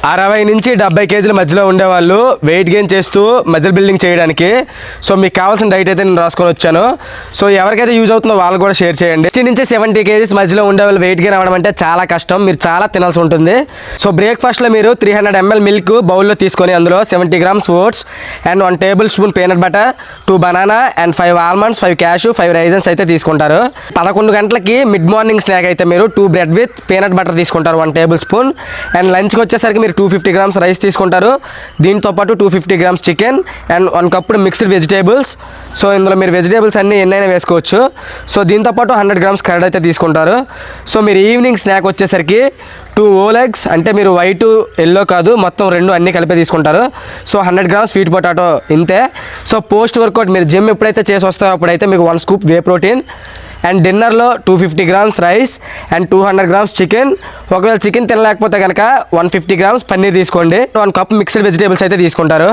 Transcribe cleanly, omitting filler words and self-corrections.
60 నుంచి 70 కేజీల మధ్యలో ఉండేవాళ్ళు వెయిట్ గెయిన్ చేస్తూ మజిల్ బిల్డింగ్ చేయడానికి సో మీకు కావాల్సిన డైట్ అయితే నేను రాసుకొని వచ్చాను. సో ఎవరికైతే యూజ్ అవుతుందో వాళ్ళు కూడా షేర్ చేయండి. 60 నుంచి 70 కేజీస్ మధ్యలో ఉండేవాళ్ళు వెయిట్ గెయిన్ అవ్వడం అంటే చాలా కష్టం, మీరు చాలా తినాల్సి ఉంటుంది. సో బ్రేక్ఫాస్ట్లో మీరు 300 ml మిల్క్ బౌల్లో తీసుకొని అందులో 70 grams oats and 1 tablespoon peanut butter, 2 banana and 5 almonds, 5 cashew, 5 raisins అయితే తీసుకుంటారు. 11 గంటలకి మిడ్ మార్నింగ్ స్నాక్ అయితే మీరు 2 బ్రెడ్ విత్ పీనట్ బటర్ తీసుకుంటారు 1 టేబుల్ స్పూన్. అండ్ లంచ్కి వచ్చేసరికి మీరు 250 grams రైస్ తీసుకుంటారు. దీంతో పాటు 250 grams చికెన్ అండ్ 1 కప్పుడు మిక్స్డ్ వెజిటేబుల్స్. సో ఇందులో మీరు వెజిటేబుల్స్ అన్నీ ఎన్నైనా వేసుకోవచ్చు. సో దీంతో పాటు 100 grams కర్డ్ అయితే తీసుకుంటారు. సో మీరు ఈవినింగ్ స్నాక్ వచ్చేసరికి 2 whole eggs, అంటే మీరు వైట్ ఎల్లో కాదు మొత్తం 2 అన్నీ కలిపి తీసుకుంటారు. సో 100 grams స్వీట్ పొటాటో ఇంతే. సో పోస్ట్ వర్కౌట్ మీరు జిమ్ ఎప్పుడైతే చేసి వస్తారో అప్పుడైతే మీకు 1 scoop వే ప్రోటీన్. అండ్ డిన్నర్లో 250 grams rice and 200 grams chicken. ఒకవేళ చికెన్ తినలేకపోతే కనుక 150 grams పన్నీర్ తీసుకోండి. 1 కప్ మిక్స్డ్ వెజిటేబుల్స్ అయితే తీసుకుంటారు.